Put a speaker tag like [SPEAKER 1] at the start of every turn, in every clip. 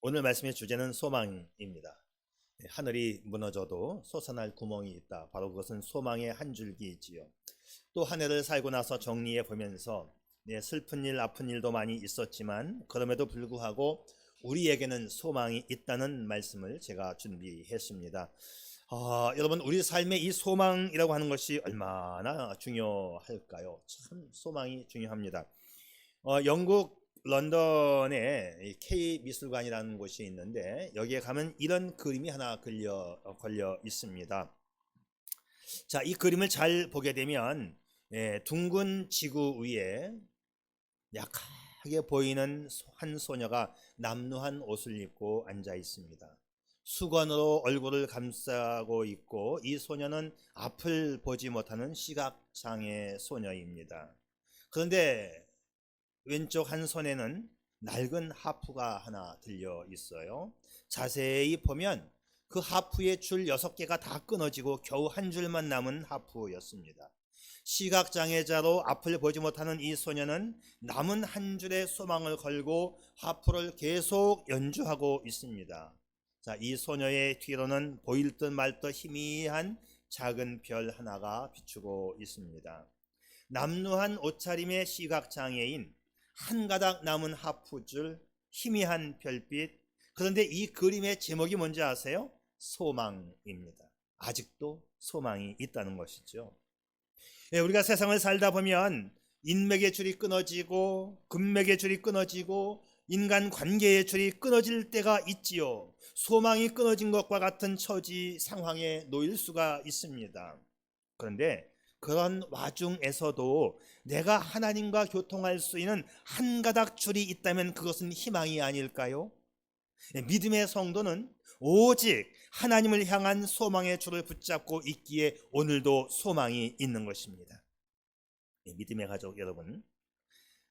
[SPEAKER 1] 오늘 말씀의 주제는 소망입니다. 하늘이 무너져도 솟아날 구멍이 있다. 바로 그것은 소망의 한 줄기이지요. 또 한 해를 살고 나서 정리해 보면서 슬픈 일, 아픈 일도 많이 있었지만 그럼에도 불구하고 우리에게는 소망이 있다는 말씀을 제가 준비했습니다. 여러분, 우리 삶의 이 소망이라고 하는 것이 얼마나 중요할까요? 참 소망이 중요합니다. 영국 런던에 K 미술관이라는 곳이 있는데 여기에 가면 이런 그림이 하나 걸려 있습니다. 자, 이 그림을 잘 보게 되면 둥근 지구 위에 약하게 보이는 한 소녀가 남루한 옷을 입고 앉아 있습니다. 수건으로 얼굴을 감싸고 있고 이 소녀는 앞을 보지 못하는 시각장애 소녀입니다. 그런데 왼쪽 한 손에는 낡은 하프가 하나 들려 있어요. 자세히 보면 그 하프의 줄 6개가 다 끊어지고 겨우 한 줄만 남은 하프였습니다. 시각장애자로 앞을 보지 못하는 이 소녀는 남은 한 줄의 소망을 걸고 하프를 계속 연주하고 있습니다. 자, 이 소녀의 뒤로는 보일 듯 말 듯 희미한 작은 별 하나가 비추고 있습니다. 남루한 옷차림의 시각장애인, 한 가닥 남은 하프줄, 희미한 별빛. 그런데 이 그림의 제목이 뭔지 아세요? 소망입니다. 아직도 소망이 있다는 것이죠. 우리가 세상을 살다 보면 인맥의 줄이 끊어지고 금맥의 줄이 끊어지고 인간 관계의 줄이 끊어질 때가 있지요. 소망이 끊어진 것과 같은 처지 상황에 놓일 수가 있습니다. 그런데 그런 와중에서도 내가 하나님과 교통할 수 있는 한 가닥 줄이 있다면 그것은 희망이 아닐까요? 믿음의 성도는 오직 하나님을 향한 소망의 줄을 붙잡고 있기에 오늘도 소망이 있는 것입니다. 믿음의 가족 여러분,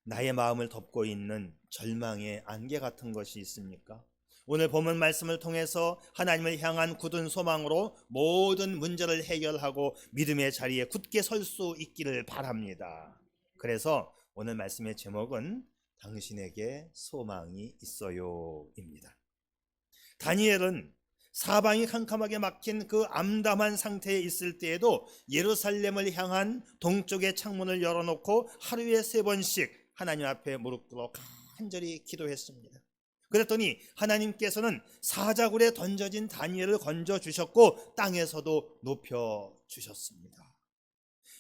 [SPEAKER 1] 나의 마음을 덮고 있는 절망의 안개 같은 것이 있습니까? 오늘 본문 말씀을 통해서 하나님을 향한 굳은 소망으로 모든 문제를 해결하고 믿음의 자리에 굳게 설 수 있기를 바랍니다. 그래서 오늘 말씀의 제목은 당신에게 소망이 있어요입니다. 다니엘은 사방이 캄캄하게 막힌 그 암담한 상태에 있을 때에도 예루살렘을 향한 동쪽의 창문을 열어놓고 하루에 3번씩 하나님 앞에 무릎 꿇어 간절히 기도했습니다. 그랬더니 하나님께서는 사자굴에 던져진 다니엘을 건져주셨고 땅에서도 높여주셨습니다.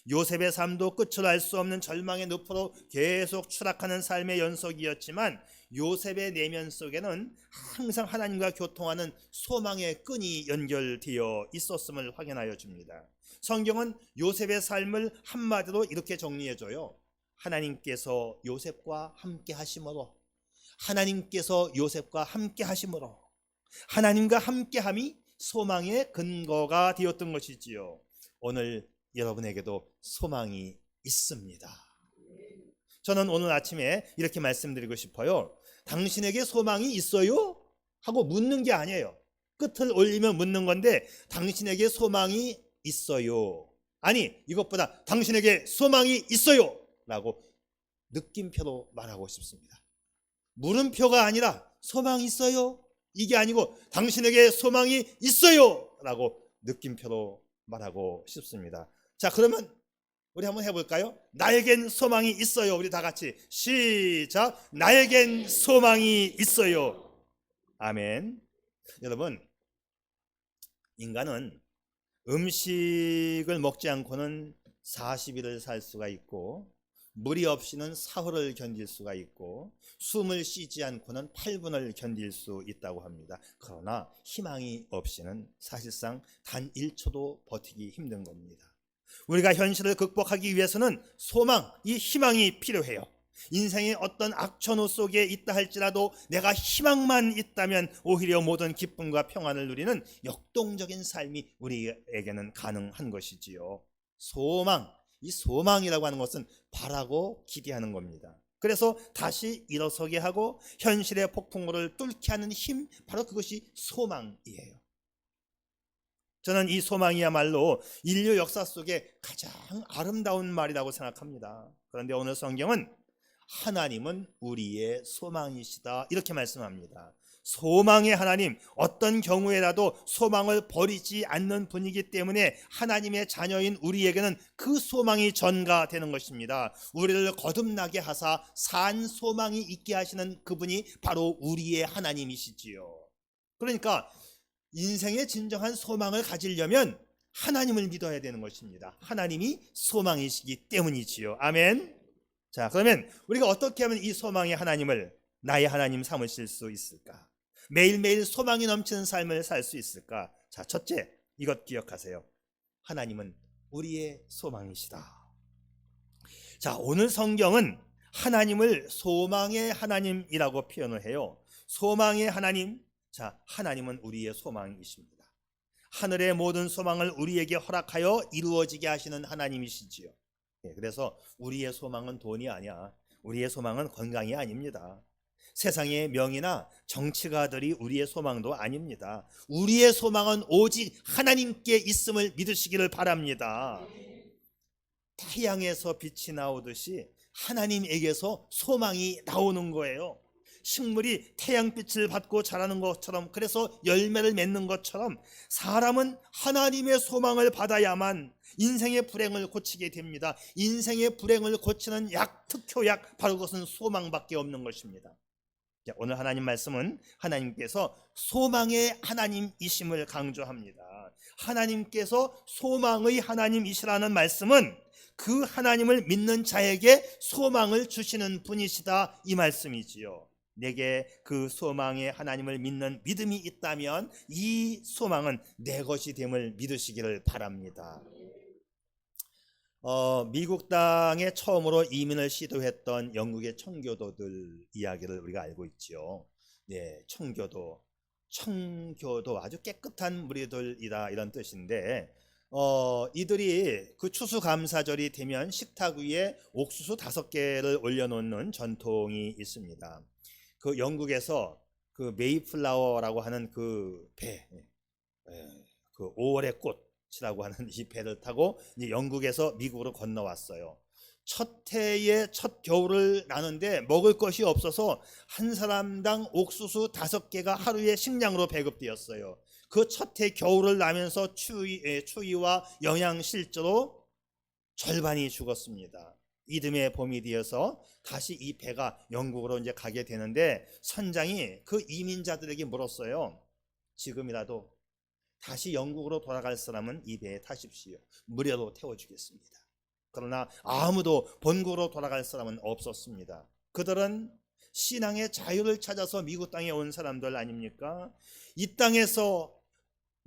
[SPEAKER 1] 요셉의 삶도 끝을 알 수 없는 절망의 늪으로 계속 추락하는 삶의 연속이었지만 요셉의 내면 속에는 항상 하나님과 교통하는 소망의 끈이 연결되어 있었음을 확인하여 줍니다. 성경은 요셉의 삶을 한마디로 이렇게 정리해줘요. 하나님께서 요셉과 함께 하심으로, 하나님께서 요셉과 함께 하심으로, 하나님과 함께함이 소망의 근거가 되었던 것이지요. 오늘 여러분에게도 소망이 있습니다. 저는 오늘 아침에 이렇게 말씀드리고 싶어요. 당신에게 소망이 있어요? 하고 묻는 게 아니에요. 끝을 올리면 묻는 건데 당신에게 소망이 있어요. 아니, 이것보다 당신에게 소망이 있어요 라고 느낌표로 말하고 싶습니다. 물음표가 아니라 소망이 있어요? 이게 아니고 당신에게 소망이 있어요 라고 느낌표로 말하고 싶습니다. 자, 그러면 우리 한번 해볼까요? 나에겐 소망이 있어요. 우리 다 같이 시작. 나에겐 소망이 있어요. 아멘. 여러분, 인간은 음식을 먹지 않고는 40일을 살 수가 있고 물이 없이는 사흘을 견딜 수가 있고 숨을 쉬지 않고는 8분을 견딜 수 있다고 합니다. 그러나 희망이 없이는 사실상 단 1초도 버티기 힘든 겁니다. 우리가 현실을 극복하기 위해서는 소망, 이 희망이 필요해요. 인생의 어떤 악천후 속에 있다 할지라도 내가 희망만 있다면 오히려 모든 기쁨과 평안을 누리는 역동적인 삶이 우리에게는 가능한 것이지요. 소망, 이 소망이라고 하는 것은 바라고 기대하는 겁니다. 그래서 다시 일어서게 하고 현실의 폭풍우를 뚫게 하는 힘, 바로 그것이 소망이에요. 저는 이 소망이야말로 인류 역사 속에 가장 아름다운 말이라고 생각합니다. 그런데 오늘 성경은 하나님은 우리의 소망이시다 이렇게 말씀합니다. 소망의 하나님, 어떤 경우에라도 소망을 버리지 않는 분이기 때문에 하나님의 자녀인 우리에게는 그 소망이 전가되는 것입니다. 우리를 거듭나게 하사 산 소망이 있게 하시는 그분이 바로 우리의 하나님이시지요. 그러니까 인생의 진정한 소망을 가지려면 하나님을 믿어야 되는 것입니다. 하나님이 소망이시기 때문이지요. 아멘. 자, 그러면 우리가 어떻게 하면 이 소망의 하나님을 나의 하나님 삼으실 수 있을까? 매일매일 소망이 넘치는 삶을 살 수 있을까? 자, 첫째, 이것 기억하세요. 하나님은 우리의 소망이시다. 자, 오늘 성경은 하나님을 소망의 하나님이라고 표현을 해요. 소망의 하나님. 자, 하나님은 우리의 소망이십니다. 하늘의 모든 소망을 우리에게 허락하여 이루어지게 하시는 하나님이시지요. 그래서 우리의 소망은 돈이 아니야. 우리의 소망은 건강이 아닙니다. 세상의 명예나 정치가들이 우리의 소망도 아닙니다. 우리의 소망은 오직 하나님께 있음을 믿으시기를 바랍니다. 태양에서 빛이 나오듯이 하나님에게서 소망이 나오는 거예요. 식물이 태양빛을 받고 자라는 것처럼, 그래서 열매를 맺는 것처럼 사람은 하나님의 소망을 받아야만 인생의 불행을 고치게 됩니다. 인생의 불행을 고치는 약, 특효약, 바로 그것은 소망밖에 없는 것입니다. 오늘 하나님 말씀은 하나님께서 소망의 하나님이심을 강조합니다. 하나님께서 소망의 하나님이시라는 말씀은 그 하나님을 믿는 자에게 소망을 주시는 분이시다, 이 말씀이지요. 내게 그 소망의 하나님을 믿는 믿음이 있다면 이 소망은 내 것이 됨을 믿으시기를 바랍니다. 미국 땅에 처음으로 이민을 시도했던 영국의 청교도들 이야기를 우리가 알고 있죠. 네, 청교도 아주 깨끗한 무리들이다, 이런 뜻인데, 이들이 그 추수감사절이 되면 식탁 위에 옥수수 5개를 올려놓는 전통이 있습니다. 그 영국에서 그 메이플라워라고 하는 그 배, 그 5월의 꽃이라고 하는 이 배를 타고 이제 영국에서 미국으로 건너왔어요. 첫 해에 첫 겨울을 나는데 먹을 것이 없어서 한 사람당 옥수수 5개가 하루에 식량으로 배급되었어요. 그 첫 해 겨울을 나면서 추위와 영양실조로 절반이 죽었습니다. 이듬해 봄이 되어서 다시 이 배가 영국으로 이제 가게 되는데, 선장이 그 이민자들에게 물었어요. 지금이라도 다시 영국으로 돌아갈 사람은 이 배에 타십시오. 무료로 태워주겠습니다. 그러나 아무도 본국으로 돌아갈 사람은 없었습니다. 그들은 신앙의 자유를 찾아서 미국 땅에 온 사람들 아닙니까? 이 땅에서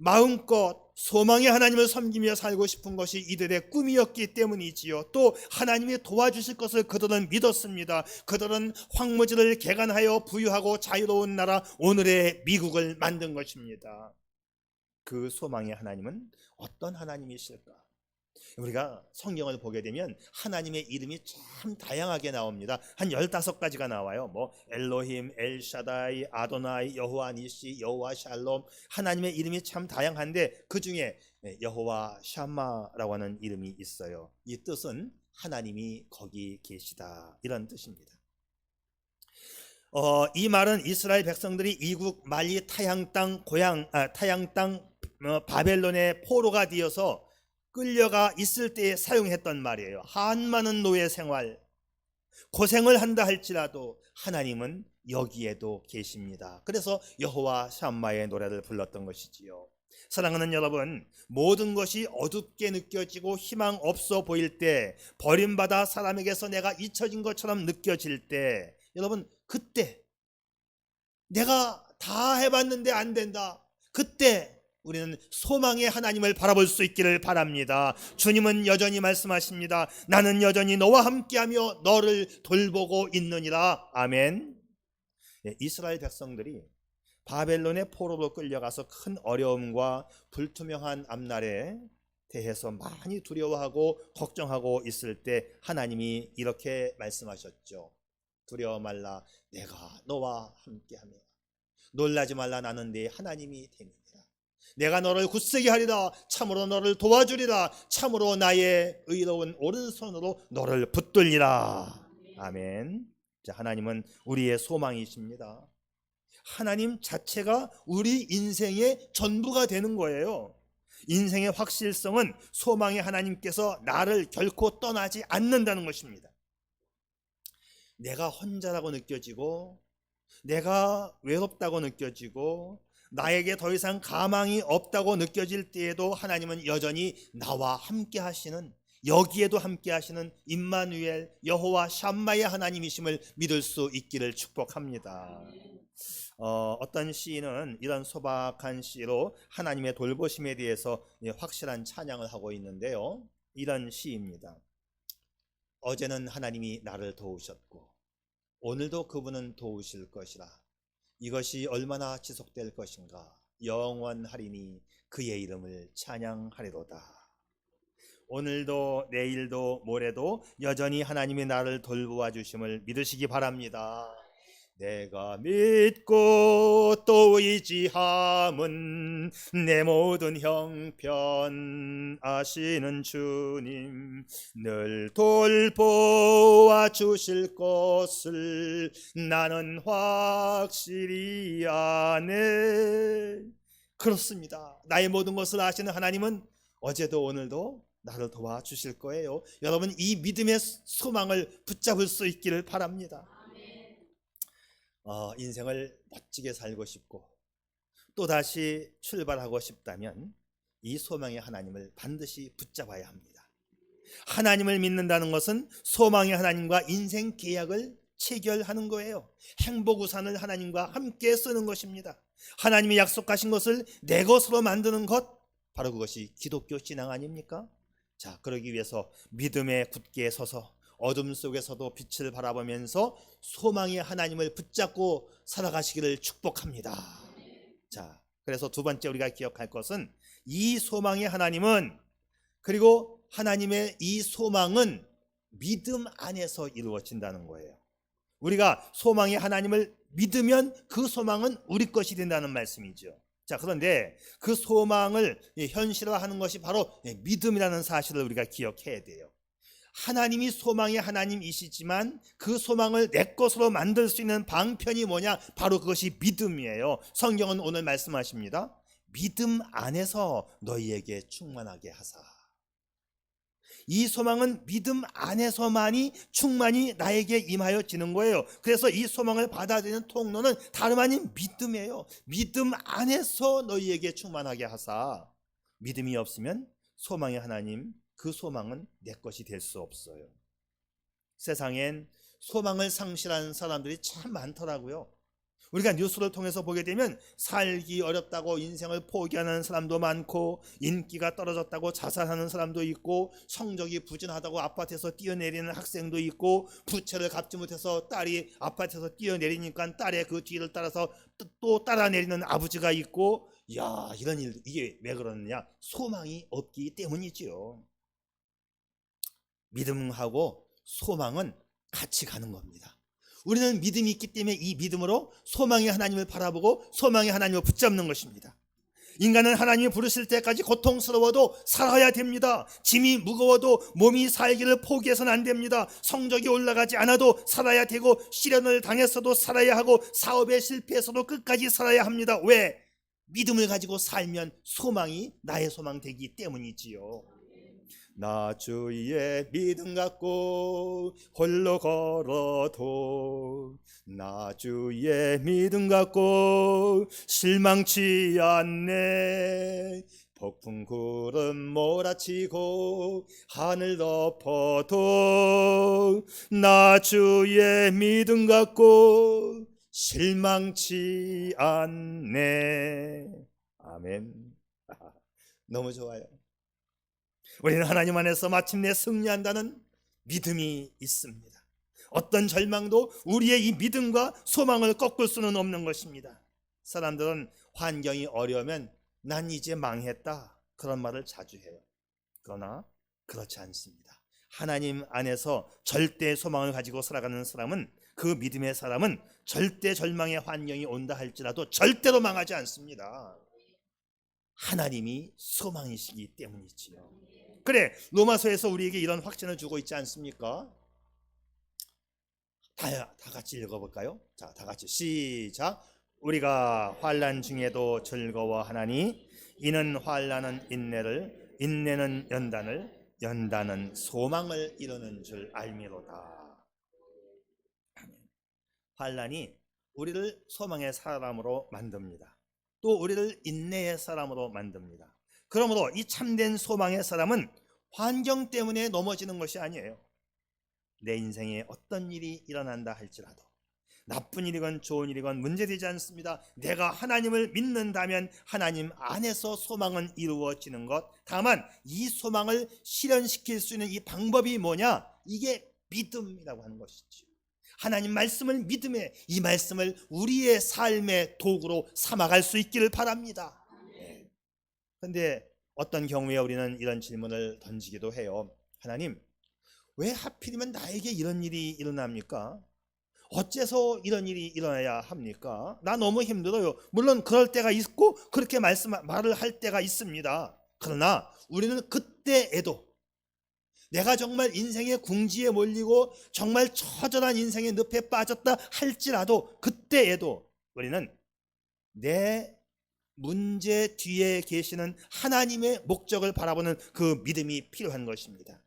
[SPEAKER 1] 마음껏 소망의 하나님을 섬기며 살고 싶은 것이 이들의 꿈이었기 때문이지요. 또 하나님이 도와주실 것을 그들은 믿었습니다. 그들은 황무지를 개간하여 부유하고 자유로운 나라, 오늘의 미국을 만든 것입니다. 그 소망의 하나님은 어떤 하나님이실까? 우리가 성경을 보게 되면 하나님의 이름이 참 다양하게 나옵니다. 한 15가지가 나와요. 뭐 엘로힘, 엘샤다이, 아도나이, 여호와 니시, 여호와 샬롬. 하나님의 이름이 참 다양한데 그 중에 여호와 샴마라고 하는 이름이 있어요. 이 뜻은 하나님이 거기 계시다, 이런 뜻입니다. 이 말은 이스라엘 백성들이 이국 말리 타양 땅 바벨론의 포로가 되어서 끌려가 있을 때에 사용했던 말이에요. 한많은 노예 생활, 고생을 한다 할지라도 하나님은 여기에도 계십니다. 그래서 여호와 샴마의 노래를 불렀던 것이지요. 사랑하는 여러분, 모든 것이 어둡게 느껴지고 희망 없어 보일 때, 버림받아 사람에게서 내가 잊혀진 것처럼 느껴질 때, 여러분, 그때 내가 다 해봤는데 안 된다, 그때 우리는 소망의 하나님을 바라볼 수 있기를 바랍니다. 주님은 여전히 말씀하십니다. 나는 여전히 너와 함께하며 너를 돌보고 있느니라. 아멘. 이스라엘 백성들이 바벨론의 포로로 끌려가서 큰 어려움과 불투명한 앞날에 대해서 많이 두려워하고 걱정하고 있을 때 하나님이 이렇게 말씀하셨죠. 두려워 말라, 내가 너와 함께하며 놀라지 말라, 나는 네 하나님이 됨이니라. 내가 너를 굳세게 하리라. 참으로 너를 도와주리라. 참으로 나의 의로운 오른손으로 너를 붙들리라. 아멘. 자, 하나님은 우리의 소망이십니다. 하나님 자체가 우리 인생의 전부가 되는 거예요. 인생의 확실성은 소망의 하나님께서 나를 결코 떠나지 않는다는 것입니다. 내가 혼자라고 느껴지고 내가 외롭다고 느껴지고 나에게 더 이상 가망이 없다고 느껴질 때에도 하나님은 여전히 나와 함께 하시는, 여기에도 함께 하시는 임마누엘 여호와 샴마의 하나님이심을 믿을 수 있기를 축복합니다. 어떤 시인은 이런 소박한 시로 하나님의 돌보심에 대해서 확실한 찬양을 하고 있는데요, 이런 시입니다. 어제는 하나님이 나를 도우셨고 오늘도 그분은 도우실 것이라. 이것이 얼마나 지속될 것인가. 영원하리니 그의 이름을 찬양하리로다. 오늘도 내일도 모레도 여전히 하나님이 나를 돌보아 주심을 믿으시기 바랍니다. 내가 믿고 또 의지함은 내 모든 형편 아시는 주님, 늘 돌보아 주실 것을 나는 확실히 아네. 그렇습니다. 나의 모든 것을 아시는 하나님은 어제도 오늘도 나를 도와주실 거예요. 여러분, 이 믿음의 소망을 붙잡을 수 있기를 바랍니다. 인생을 멋지게 살고 싶고 또다시 출발하고 싶다면 이 소망의 하나님을 반드시 붙잡아야 합니다. 하나님을 믿는다는 것은 소망의 하나님과 인생 계약을 체결하는 거예요. 행복우산을 하나님과 함께 쓰는 것입니다. 하나님이 약속하신 것을 내 것으로 만드는 것, 바로 그것이 기독교 신앙 아닙니까? 자, 그러기 위해서 믿음에 굳게 서서 어둠 속에서도 빛을 바라보면서 소망의 하나님을 붙잡고 살아가시기를 축복합니다. 자, 그래서 두 번째 우리가 기억할 것은 이 소망의 하나님은, 그리고 하나님의 이 소망은 믿음 안에서 이루어진다는 거예요. 우리가 소망의 하나님을 믿으면 그 소망은 우리 것이 된다는 말씀이죠. 자, 그런데 그 소망을 현실화하는 것이 바로 믿음이라는 사실을 우리가 기억해야 돼요. 하나님이 소망의 하나님이시지만 그 소망을 내 것으로 만들 수 있는 방편이 뭐냐? 바로 그것이 믿음이에요. 성경은 오늘 말씀하십니다. 믿음 안에서 너희에게 충만하게 하사. 이 소망은 믿음 안에서만이 충만히 나에게 임하여지는 거예요. 그래서 이 소망을 받아들이는 통로는 다름 아닌 믿음이에요. 믿음 안에서 너희에게 충만하게 하사. 믿음이 없으면 소망의 하나님, 그 소망은 내 것이 될 수 없어요. 세상엔 소망을 상실한 사람들이 참 많더라고요. 우리가 뉴스를 통해서 보게 되면 살기 어렵다고 인생을 포기하는 사람도 많고, 인기가 떨어졌다고 자살하는 사람도 있고, 성적이 부진하다고 아파트에서 뛰어내리는 학생도 있고, 부채를 갚지 못해서 딸이 아파트에서 뛰어내리니까 딸의 그 뒤를 따라서 또 따라 내리는 아버지가 있고, 야, 이런 일, 이게 왜 그러느냐? 소망이 없기 때문이지요. 믿음하고 소망은 같이 가는 겁니다. 우리는 믿음이 있기 때문에 이 믿음으로 소망의 하나님을 바라보고 소망의 하나님을 붙잡는 것입니다. 인간은 하나님이 부르실 때까지 고통스러워도 살아야 됩니다. 짐이 무거워도 몸이 살기를 포기해서는 안 됩니다. 성적이 올라가지 않아도 살아야 되고, 시련을 당했어도 살아야 하고, 사업에 실패해서도 끝까지 살아야 합니다. 왜? 믿음을 가지고 살면 소망이 나의 소망 되기 때문이지요. 나 주의 믿음 갖고 홀로 걸어도, 나 주의 믿음 갖고 실망치 않네. 폭풍 구름 몰아치고 하늘 덮어도 나 주의 믿음 갖고 실망치 않네. 아멘. 너무 좋아요. 우리는 하나님 안에서 마침내 승리한다는 믿음이 있습니다. 어떤 절망도 우리의 이 믿음과 소망을 꺾을 수는 없는 것입니다. 사람들은 환경이 어려우면 난 이제 망했다, 그런 말을 자주 해요. 그러나 그렇지 않습니다. 하나님 안에서 절대 소망을 가지고 살아가는 사람은, 그 믿음의 사람은 절대 절망의 환경이 온다 할지라도 절대로 망하지 않습니다. 하나님이 소망이시기 때문이지요. 그래, 로마서에서 우리에게 이런 확신을 주고 있지 않습니까? 다 같이 읽어볼까요? 자, 다 같이 시작. 우리가 환난 중에도 즐거워하나니 이는 환난은 인내를, 인내는 연단을, 연단은 소망을 이루는 줄 알미로다. 환난이 우리를 소망의 사람으로 만듭니다. 또 우리를 인내의 사람으로 만듭니다. 그러므로 이 참된 소망의 사람은 환경 때문에 넘어지는 것이 아니에요. 내 인생에 어떤 일이 일어난다 할지라도, 나쁜 일이건 좋은 일이건 문제되지 않습니다. 내가 하나님을 믿는다면 하나님 안에서 소망은 이루어지는 것. 다만 이 소망을 실현시킬 수 있는 이 방법이 뭐냐? 이게 믿음이라고 하는 것이죠. 하나님 말씀을 믿음에, 이 말씀을 우리의 삶의 도구로 삼아갈 수 있기를 바랍니다. 그런데 어떤 경우에 우리는 이런 질문을 던지기도 해요. 하나님, 왜 하필이면 나에게 이런 일이 일어납니까? 어째서 이런 일이 일어나야 합니까? 나 너무 힘들어요. 물론 그럴 때가 있고 그렇게 말을 할 때가 있습니다. 그러나 우리는 그때에도 내가 정말 인생의 궁지에 몰리고 정말 처절한 인생의 늪에 빠졌다 할지라도 그때에도 우리는 내 문제 뒤에 계시는 하나님의 목적을 바라보는 그 믿음이 필요한 것입니다.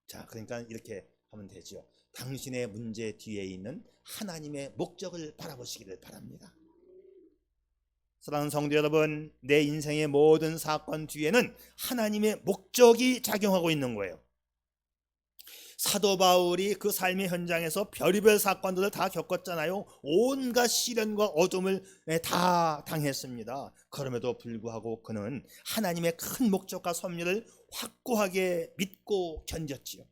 [SPEAKER 1] 자, 그러니까 이렇게 하면 되죠. 당신의 문제 뒤에 있는 하나님의 목적을 바라보시기를 바랍니다. 사랑하는 성도 여러분, 내 인생의 모든 사건 뒤에는 하나님의 목적이 작용하고 있는 거예요. 사도 바울이 그 삶의 현장에서 별의별 사건들을 다 겪었잖아요. 온갖 시련과 어둠을 다 당했습니다. 그럼에도 불구하고 그는 하나님의 큰 목적과 섭리를 확고하게 믿고 견뎠지요.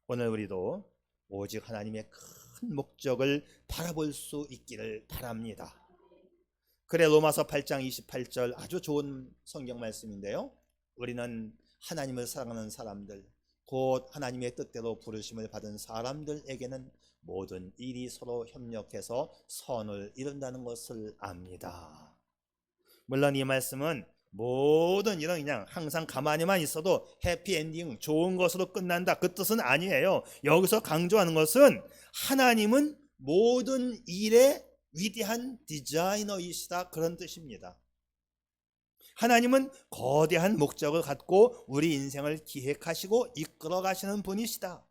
[SPEAKER 1] 오늘 우리도 오직 하나님의 큰 목적을 바라볼 수 있기를 바랍니다. 그래, 로마서 8장 28절 아주 좋은 성경 말씀인데요. 우리는 하나님을 사랑하는 사람들, 곧 하나님의 뜻대로 부르심을 받은 사람들에게는 모든 일이 서로 협력해서 선을 이룬다는 것을 압니다. 물론 이 말씀은 모든 일은 그냥 항상 가만히만 있어도 해피엔딩, 좋은 것으로 끝난다, 그 뜻은 아니에요. 여기서 강조하는 것은 하나님은 모든 일의 위대한 디자이너이시다, 그런 뜻입니다. 하나님은 거대한 목적을 갖고 우리 인생을 기획하시고 이끌어 가시는 분이시다.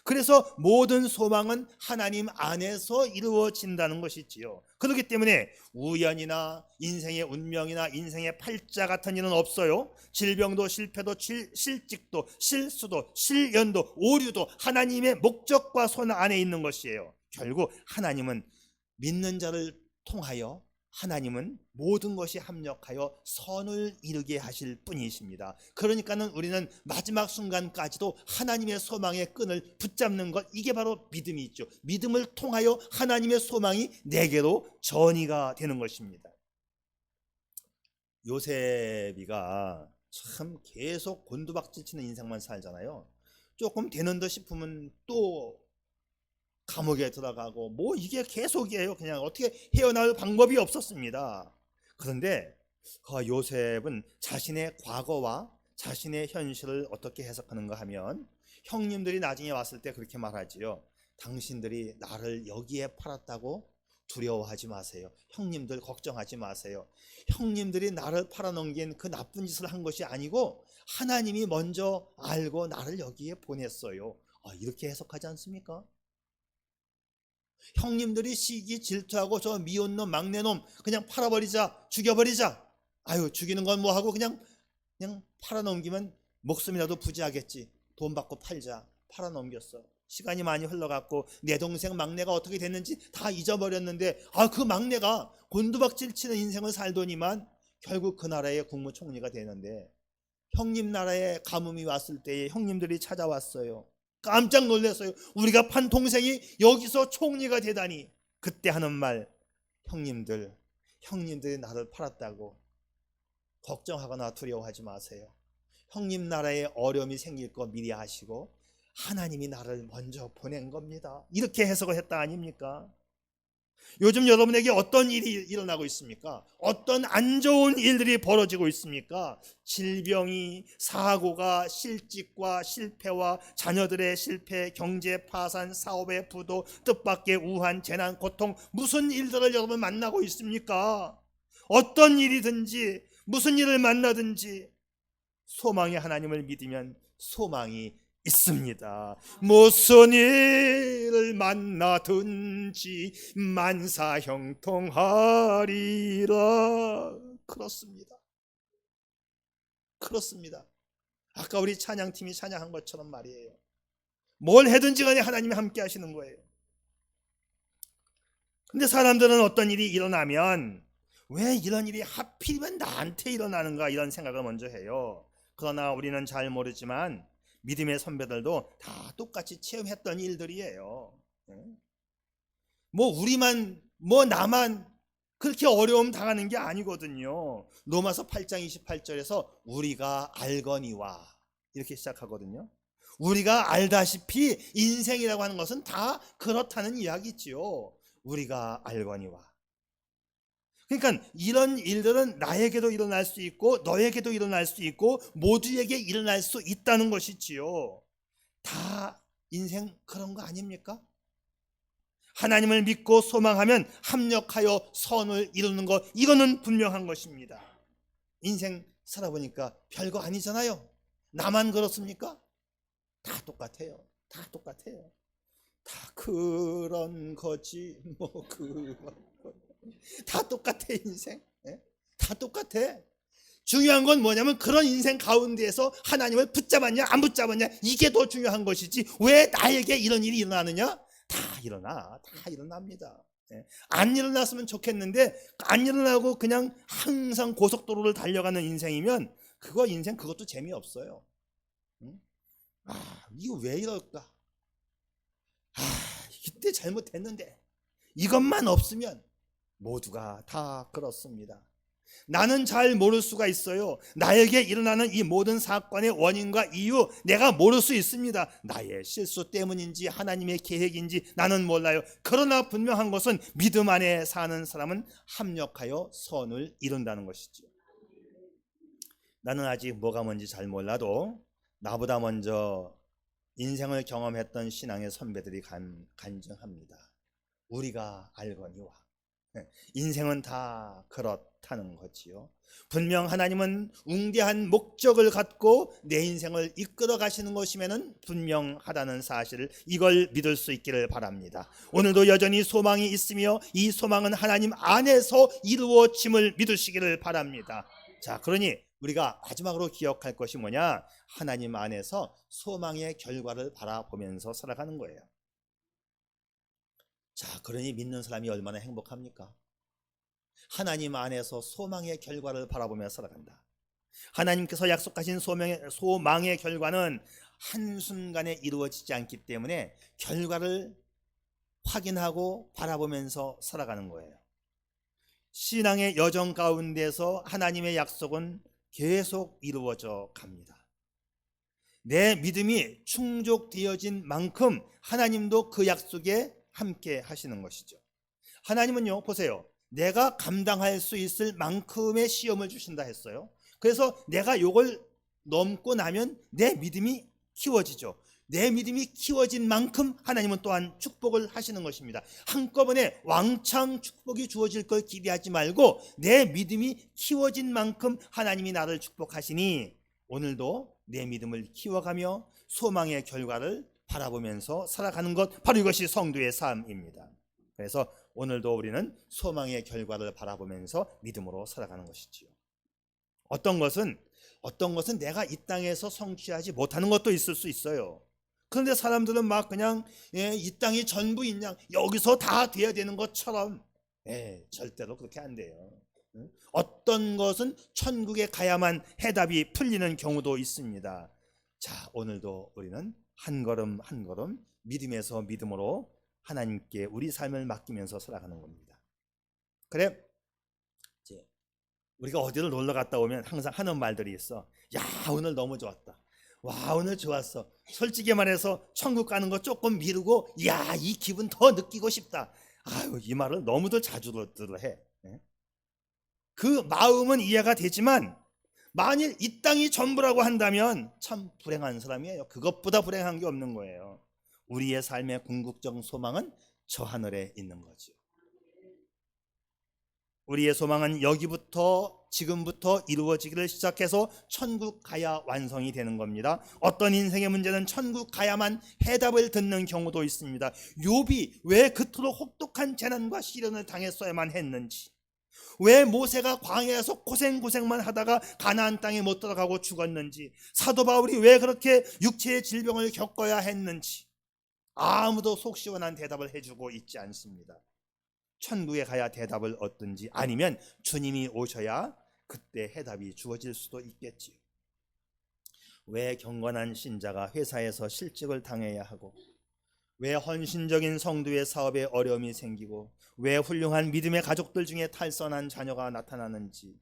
[SPEAKER 1] 그래서 모든 소망은 하나님 안에서 이루어진다는 것이지요. 그렇기 때문에 우연이나 인생의 운명이나 인생의 팔자 같은 일은 없어요. 질병도 실패도 실직도 실수도 실연도 오류도 하나님의 목적과 손 안에 있는 것이에요. 결국 하나님은 믿는 자를 통하여 하나님은 모든 것이 합력하여 선을 이루게 하실 분이십니다. 그러니까는 우리는 마지막 순간까지도 하나님의 소망의 끈을 붙잡는 것, 이게 바로 믿음이죠. 믿음을 통하여 하나님의 소망이 내게로 전이가 되는 것입니다. 요셉이가 참 계속 곤두박질 치는 인생만 살잖아요. 조금 되는 듯 싶으면 또 감옥에 들어가고 뭐 이게 계속이에요. 그냥 어떻게 헤어나올 방법이 없었습니다. 그런데 요셉은 자신의 과거와 자신의 현실을 어떻게 해석하는가 하면 형님들이 나중에 왔을 때 그렇게 말하지요. 당신들이 나를 여기에 팔았다고 두려워하지 마세요. 형님들 걱정하지 마세요. 형님들이 나를 팔아넘긴 그 나쁜 짓을 한 것이 아니고 하나님이 먼저 알고 나를 여기에 보냈어요. 이렇게 해석하지 않습니까? 형님들이 시기 질투하고 저 미혼놈 막내놈 그냥 팔아버리자, 죽여버리자. 아유, 죽이는 건 뭐하고 그냥 팔아넘기면 목숨이라도 부지하겠지. 돈 받고 팔자. 팔아넘겼어. 시간이 많이 흘러갔고 내 동생 막내가 어떻게 됐는지 다 잊어버렸는데 그 막내가 곤두박질 치는 인생을 살더니만 결국 그 나라의 국무총리가 되는데, 형님 나라에 가뭄이 왔을 때에 형님들이 찾아왔어요. 깜짝 놀랐어요. 우리가 판 동생이 여기서 총리가 되다니. 그때 하는 말, 형님들이 나를 팔았다고 걱정하거나 두려워하지 마세요. 형님 나라에 어려움이 생길 거 미리 아시고 하나님이 나를 먼저 보낸 겁니다. 이렇게 해석을 했다 아닙니까? 요즘 여러분에게 어떤 일이 일어나고 있습니까? 어떤 안 좋은 일들이 벌어지고 있습니까? 질병이, 사고가, 실직과 실패와 자녀들의 실패, 경제 파산, 사업의 부도, 뜻밖의 우한, 재난, 고통, 무슨 일들을 여러분 만나고 있습니까? 어떤 일이든지 무슨 일을 만나든지 소망의 하나님을 믿으면 소망이 있습니다. 무슨 일을 만나든지 만사형통하리라. 그렇습니다. 그렇습니다. 아까 우리 찬양팀이 찬양한 것처럼 말이에요. 뭘 해든지 간에 하나님이 함께 하시는 거예요. 근데 사람들은 어떤 일이 일어나면 왜 이런 일이 하필이면 나한테 일어나는가 이런 생각을 먼저 해요. 그러나 우리는 잘 모르지만 믿음의 선배들도 다 똑같이 체험했던 일들이에요. 뭐 우리만 뭐 나만 그렇게 어려움 당하는 게 아니거든요. 로마서 8장 28절에서 우리가 알거니와 이렇게 시작하거든요. 우리가 알다시피 인생이라고 하는 것은 다 그렇다는 이야기지요. 우리가 알거니와. 그러니까 이런 일들은 나에게도 일어날 수 있고 너에게도 일어날 수 있고 모두에게 일어날 수 있다는 것이지요. 다 인생 그런 거 아닙니까? 하나님을 믿고 소망하면 합력하여 선을 이루는 것, 이거는 분명한 것입니다. 인생 살아보니까 별거 아니잖아요. 나만 그렇습니까? 다 똑같아요. 다 똑같아요. 다 그런 거지 뭐 다 똑같아. 인생 다 똑같아. 중요한 건 뭐냐면 그런 인생 가운데에서 하나님을 붙잡았냐 안 붙잡았냐, 이게 더 중요한 것이지 왜 나에게 이런 일이 일어나느냐. 다 일어납니다. 안 일어났으면 좋겠는데 안 일어나고 그냥 항상 고속도로를 달려가는 인생이면 그거 인생 그것도 재미없어요. 이거 왜 이럴까. 이때 잘못했는데 이것만 없으면 모두가 다 그렇습니다. 나는 잘 모를 수가 있어요. 나에게 일어나는 이 모든 사건의 원인과 이유 내가 모를 수 있습니다. 나의 실수 때문인지 하나님의 계획인지 나는 몰라요. 그러나 분명한 것은 믿음 안에 사는 사람은 합력하여 선을 이룬다는 것이죠. 나는 아직 뭐가 뭔지 잘 몰라도 나보다 먼저 인생을 경험했던 신앙의 선배들이 간증합니다. 우리가 알거니와. 인생은 다 그렇다는 거지요. 분명 하나님은 웅대한 목적을 갖고 내 인생을 이끌어 가시는 것이면은 분명하다는 사실을, 이걸 믿을 수 있기를 바랍니다. 오늘도 여전히 소망이 있으며 이 소망은 하나님 안에서 이루어짐을 믿으시기를 바랍니다. 자, 그러니 우리가 마지막으로 기억할 것이 뭐냐? 하나님 안에서 소망의 결과를 바라보면서 살아가는 거예요. 자, 그러니 믿는 사람이 얼마나 행복합니까? 하나님 안에서 소망의 결과를 바라보며 살아간다. 하나님께서 약속하신 소망의 결과는 한순간에 이루어지지 않기 때문에 결과를 확인하고 바라보면서 살아가는 거예요. 신앙의 여정 가운데서 하나님의 약속은 계속 이루어져 갑니다. 내 믿음이 충족되어진 만큼 하나님도 그 약속에 함께 하시는 것이죠. 하나님은요, 보세요. 내가 감당할 수 있을 만큼의 시험을 주신다 했어요. 그래서 내가 요걸 넘고 나면 내 믿음이 키워지죠. 내 믿음이 키워진 만큼 하나님은 또한 축복을 하시는 것입니다. 한꺼번에 왕창 축복이 주어질 걸 기대하지 말고 내 믿음이 키워진 만큼 하나님이 나를 축복하시니 오늘도 내 믿음을 키워가며 소망의 결과를 바라보면서 살아가는 것, 바로 이것이 성도의 삶입니다. 그래서 오늘도 우리는 소망의 결과를 바라보면서 믿음으로 살아가는 것이지요. 어떤 것은 내가 이 땅에서 성취하지 못하는 것도 있을 수 있어요. 그런데 사람들은 막 그냥 이 땅이 전부인 양 여기서 다 돼야 되는 것처럼 절대로 그렇게 안 돼요. 어떤 것은 천국에 가야만 해답이 풀리는 경우도 있습니다. 자, 오늘도 우리는 한 걸음 한 걸음 믿음에서 믿음으로 하나님께 우리 삶을 맡기면서 살아가는 겁니다. 그래, 우리가 어디를 놀러 갔다 오면 항상 하는 말들이 있어. 야, 오늘 너무 좋았다. 와, 오늘 좋았어. 솔직히 말해서 천국 가는 거 조금 미루고 야, 이 기분 더 느끼고 싶다. 아유, 이 말을 너무도 자주 해. 그 마음은 이해가 되지만 만일 이 땅이 전부라고 한다면 참 불행한 사람이에요. 그것보다 불행한 게 없는 거예요. 우리의 삶의 궁극적 소망은 저 하늘에 있는 거죠. 우리의 소망은 여기부터 지금부터 이루어지기를 시작해서 천국 가야 완성이 되는 겁니다. 어떤 인생의 문제는 천국 가야만 해답을 듣는 경우도 있습니다. 욥이 왜 그토록 혹독한 재난과 시련을 당했어야만 했는지, 왜 모세가 광야에서 고생만 하다가 가나안 땅에 못 들어가고 죽었는지, 사도 바울이 왜 그렇게 육체의 질병을 겪어야 했는지 아무도 속 시원한 대답을 해주고 있지 않습니다. 천국에 가야 대답을 얻든지 아니면 주님이 오셔야 그때 해답이 주어질 수도 있겠지요. 왜 경건한 신자가 회사에서 실직을 당해야 하고, 왜 헌신적인 성도의 사업에 어려움이 생기고, 왜 훌륭한 믿음의 가족들 중에 탈선한 자녀가 나타나는지,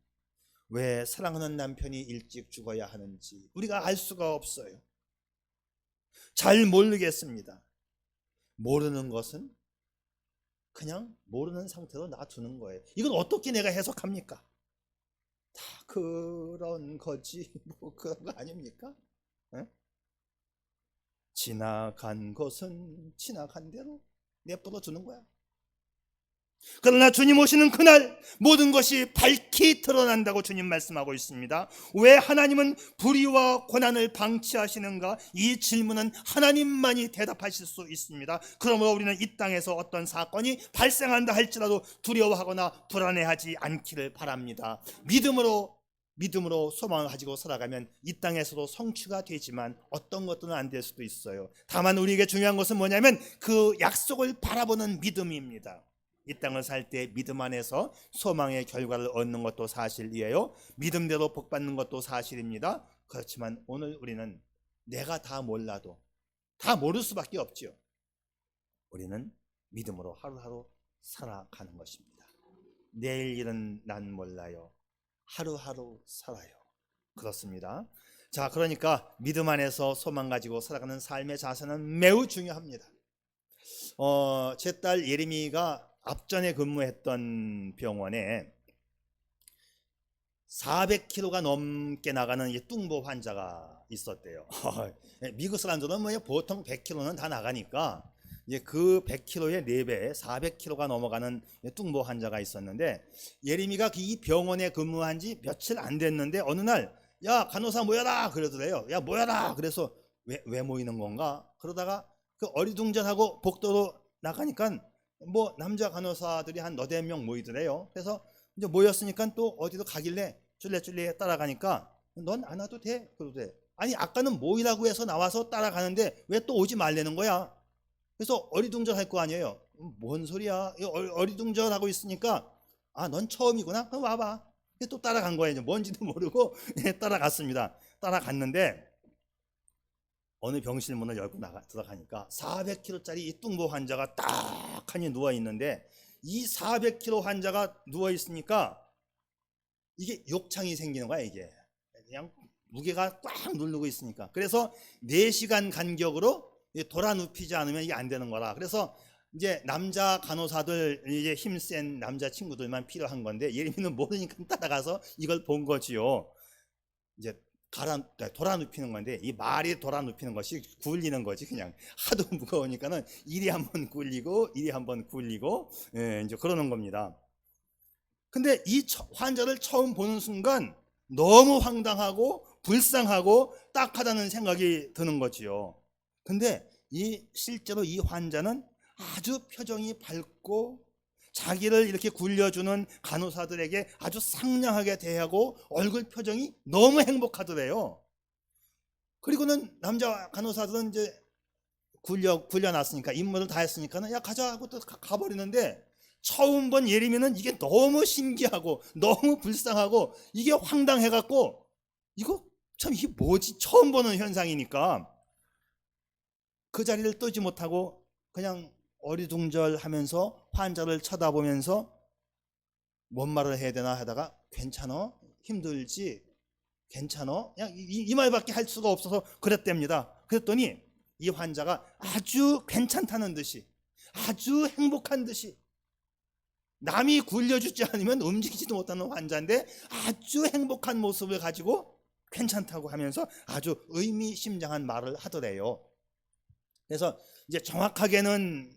[SPEAKER 1] 왜 사랑하는 남편이 일찍 죽어야 하는지 우리가 알 수가 없어요. 잘 모르겠습니다. 모르는 것은 그냥 모르는 상태로 놔두는 거예요. 이건 어떻게 내가 해석합니까? 다 그런 거지 뭐 그런 거 아닙니까? 에? 지나간 것은 지나간 대로 내버려 두는 거야. 그러나 주님 오시는 그날 모든 것이 밝히 드러난다고 주님 말씀하고 있습니다. 왜 하나님은 불의와 고난을 방치하시는가? 이 질문은 하나님만이 대답하실 수 있습니다. 그러므로 우리는 이 땅에서 어떤 사건이 발생한다 할지라도 두려워하거나 불안해하지 않기를 바랍니다. 믿음으로 소망을 가지고 살아가면 이 땅에서도 성취가 되지만 어떤 것들은 안 될 수도 있어요. 다만 우리에게 중요한 것은 뭐냐면 그 약속을 바라보는 믿음입니다. 이 땅을 살 때 믿음 안에서 소망의 결과를 얻는 것도 사실이에요. 믿음대로 복받는 것도 사실입니다. 그렇지만 오늘 우리는 내가 다 몰라도 다 모를 수밖에 없죠. 우리는 믿음으로 하루하루 살아가는 것입니다. 내일 일은 난 몰라요. 하루하루 살아요. 그렇습니다. 자, 그러니까 믿음 안에서 소망 가지고 살아가는 삶의 자세는 매우 중요합니다. 제 딸 예림이가 앞전에 근무했던 병원에 400kg가 넘게 나가는 뚱보 환자가 있었대요. 미국 사람들은 뭐 보통 100kg는 다 나가니까 이제 그 100kg의 4배, 400kg가 넘어가는 뚱보 환자가 있었는데, 예림이가 이 병원에 근무한 지 며칠 안 됐는데 어느 날 야 간호사 모여라 그러더래요. 야 모여라. 그래서 왜 모이는 건가? 그러다가 그 어리둥절하고 복도로 나가니까 뭐 남자 간호사들이 한 너댓 명 모이더래요. 그래서 이제 모였으니까 또 어디로 가길래 쫄래쫄래 따라가니까 넌 안 와도 돼 그러대. 아니 아까는 모이라고 해서 나와서 따라가는데 왜 또 오지 말라는 거야? 그래서 어리둥절할 거 아니에요. 뭔 소리야? 어리둥절하고 있으니까 아 넌 처음이구나? 그럼 와봐. 또 따라간 거예요. 뭔지도 모르고 따라갔습니다. 따라갔는데 어느 병실 문을 열고 들어가니까 400kg짜리 이 뚱보 환자가 딱하니 누워 있는데, 이 400kg 환자가 누워 있으니까 이게 욕창이 생기는 거야. 이게 그냥 무게가 꽉 누르고 있으니까. 그래서 4시간 간격으로 돌아 눕히지 않으면 이게 안 되는 거라. 그래서 이제 남자 간호사들, 이제 힘센 남자 친구들만 필요한 건데 예림이는 모르니까 따라가서 이걸 본 거지요. 이제 돌아 눕히는 건데 이 말이 돌아 눕히는 것이 굴리는 거지. 그냥 하도 무거우니까는 이리 한번 굴리고 이리 한번 굴리고, 이제 그러는 겁니다. 근데 이 환자를 처음 보는 순간 너무 황당하고 불쌍하고 딱하다는 생각이 드는 거지요. 근데 실제로 이 환자는 아주 표정이 밝고 자기를 이렇게 굴려주는 간호사들에게 아주 상냥하게 대하고 얼굴 표정이 너무 행복하더래요. 그리고는 남자 간호사들은 이제 굴려놨으니까 임무를 다 했으니까 야 가자 하고 또 가버리는데, 처음 본 예림이는 이게 너무 신기하고 너무 불쌍하고 이게 황당해갖고 이거 참 이게 뭐지? 처음 보는 현상이니까 그 자리를 뜨지 못하고 그냥 어리둥절하면서 환자를 쳐다보면서 뭔 말을 해야 되나 하다가 괜찮어? 힘들지? 괜찮어? 그냥 이 말밖에 할 수가 없어서 그랬답니다. 그랬더니 이 환자가 아주 괜찮다는 듯이, 아주 행복한 듯이 남이 굴려주지 않으면 움직이지도 못하는 환자인데 아주 행복한 모습을 가지고 괜찮다고 하면서 아주 의미심장한 말을 하더래요. 그래서 이제 정확하게는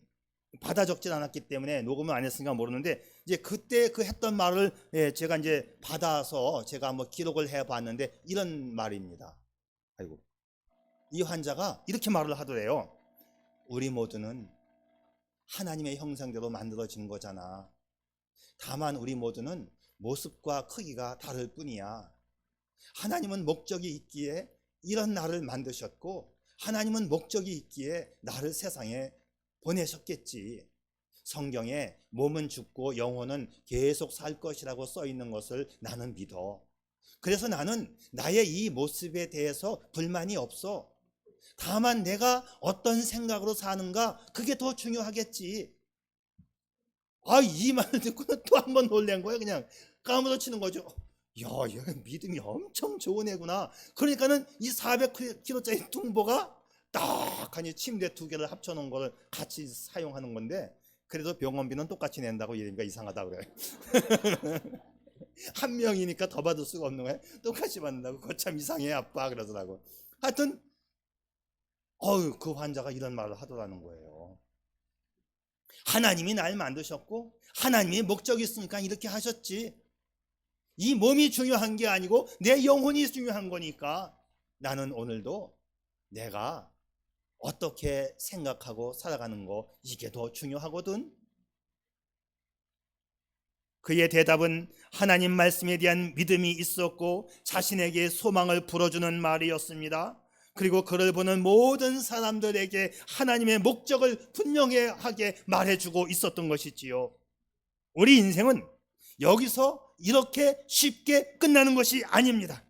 [SPEAKER 1] 받아 적진 않았기 때문에 녹음을 안 했으니까 모르는데, 이제 그때 그 했던 말을 제가 이제 받아서 제가 한번 기록을 해 봤는데 이런 말입니다. 아이고, 이 환자가 이렇게 말을 하더래요. 우리 모두는 하나님의 형상대로 만들어진 거잖아. 다만 우리 모두는 모습과 크기가 다를 뿐이야. 하나님은 목적이 있기에 이런 나를 만드셨고, 하나님은 목적이 있기에 나를 세상에 보내셨겠지. 성경에 몸은 죽고 영혼은 계속 살 것이라고 써 있는 것을 나는 믿어. 그래서 나는 나의 이 모습에 대해서 불만이 없어. 다만 내가 어떤 생각으로 사는가, 그게 더 중요하겠지. 이 말을 듣고는 또 한 번 놀란 거예요. 그냥 까무러치는 거죠. 야, 얘가 믿음이 엄청 좋은 애구나. 그러니까는 이 400kg짜리 뚱보가 딱하니 침대 2개를 합쳐놓은 거를 같이 사용하는 건데, 그래도 병원비는 똑같이 낸다고 이러니까 이상하다 그래. 한 명이니까 더 받을 수가 없는 거야. 똑같이 받는다고. 그거 참 이상해 아빠 그러더라고. 하여튼 그 환자가 이런 말을 하더라는 거예요. 하나님이 날 만드셨고 하나님이 목적이 있으니까 이렇게 하셨지. 이 몸이 중요한 게 아니고 내 영혼이 중요한 거니까 나는 오늘도 내가 어떻게 생각하고 살아가는 거, 이게 더 중요하거든. 그의 대답은 하나님 말씀에 대한 믿음이 있었고 자신에게 소망을 불어주는 말이었습니다. 그리고 그를 보는 모든 사람들에게 하나님의 목적을 분명하게 말해주고 있었던 것이지요. 우리 인생은 여기서 이렇게 쉽게 끝나는 것이 아닙니다.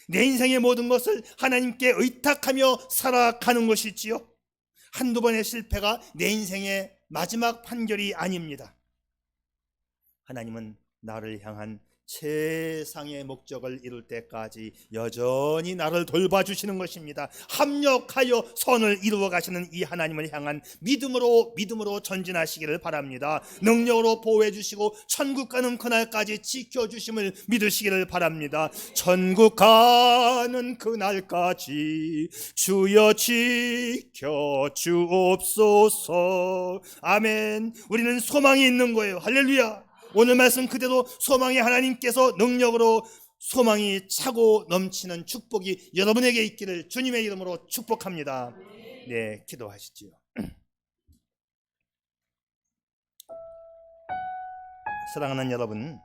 [SPEAKER 1] 내 인생의 모든 것을 하나님께 의탁하며 살아가는 것이지요. 한두 번의 실패가 내 인생의 마지막 판결이 아닙니다. 하나님은 나를 향한 최상의 목적을 이룰 때까지 여전히 나를 돌봐주시는 것입니다. 합력하여 선을 이루어 가시는 이 하나님을 향한 믿음으로 전진하시기를 바랍니다. 능력으로 보호해 주시고 천국 가는 그날까지 지켜주심을 믿으시기를 바랍니다. 천국 가는 그날까지 주여 지켜 주옵소서. 아멘. 우리는 소망이 있는 거예요. 할렐루야. 오늘 말씀 그대로 소망의 하나님께서 능력으로 소망이 차고 넘치는 축복이 여러분에게 있기를 주님의 이름으로 축복합니다. 네, 기도하시지요. 사랑하는 여러분,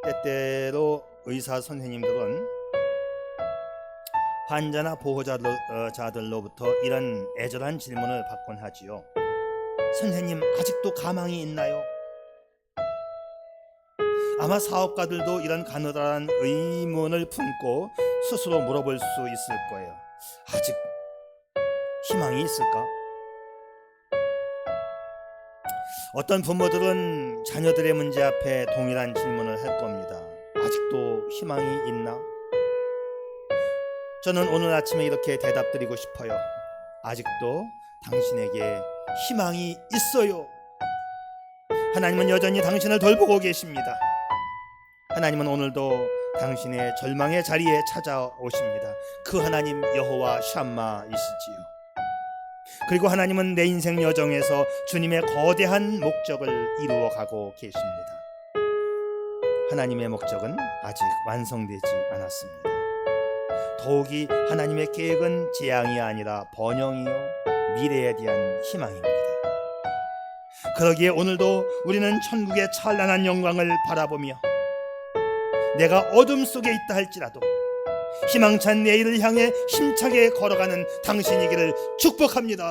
[SPEAKER 1] 때때로 의사 선생님들은 환자나 보호자들로부터 이런 애절한 질문을 받곤 하지요. 선생님, 아직도 가망이 있나요? 아마 사업가들도 이런 가느다란 의문을 품고 스스로 물어볼 수 있을 거예요. 아직 희망이 있을까? 어떤 부모들은 자녀들의 문제 앞에 동일한 질문을 할 겁니다. 아직도 희망이 있나? 저는 오늘 아침에 이렇게 대답드리고 싶어요. 아직도 당신에게 희망이 있어요. 하나님은 여전히 당신을 돌보고 계십니다. 하나님은 오늘도 당신의 절망의 자리에 찾아오십니다. 그 하나님 여호와 샴마이시지요. 그리고 하나님은 내 인생 여정에서 주님의 거대한 목적을 이루어가고 계십니다. 하나님의 목적은 아직 완성되지 않았습니다. 더욱이 하나님의 계획은 재앙이 아니라 번영이요 미래에 대한 희망입니다. 그러기에 오늘도 우리는 천국의 찬란한 영광을 바라보며 내가 어둠 속에 있다 할지라도 희망찬 내일을 향해 힘차게 걸어가는 당신이기를 축복합니다.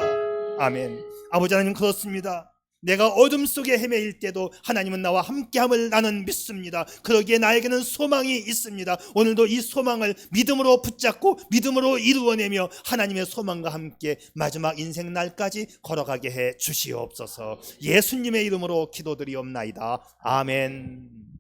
[SPEAKER 1] 아멘. 아버지 하나님, 그렇습니다. 내가 어둠 속에 헤매일 때도 하나님은 나와 함께함을 나는 믿습니다. 그러기에 나에게는 소망이 있습니다. 오늘도 이 소망을 믿음으로 붙잡고 믿음으로 이루어내며 하나님의 소망과 함께 마지막 인생 날까지 걸어가게 해 주시옵소서. 예수님의 이름으로 기도드리옵나이다. 아멘.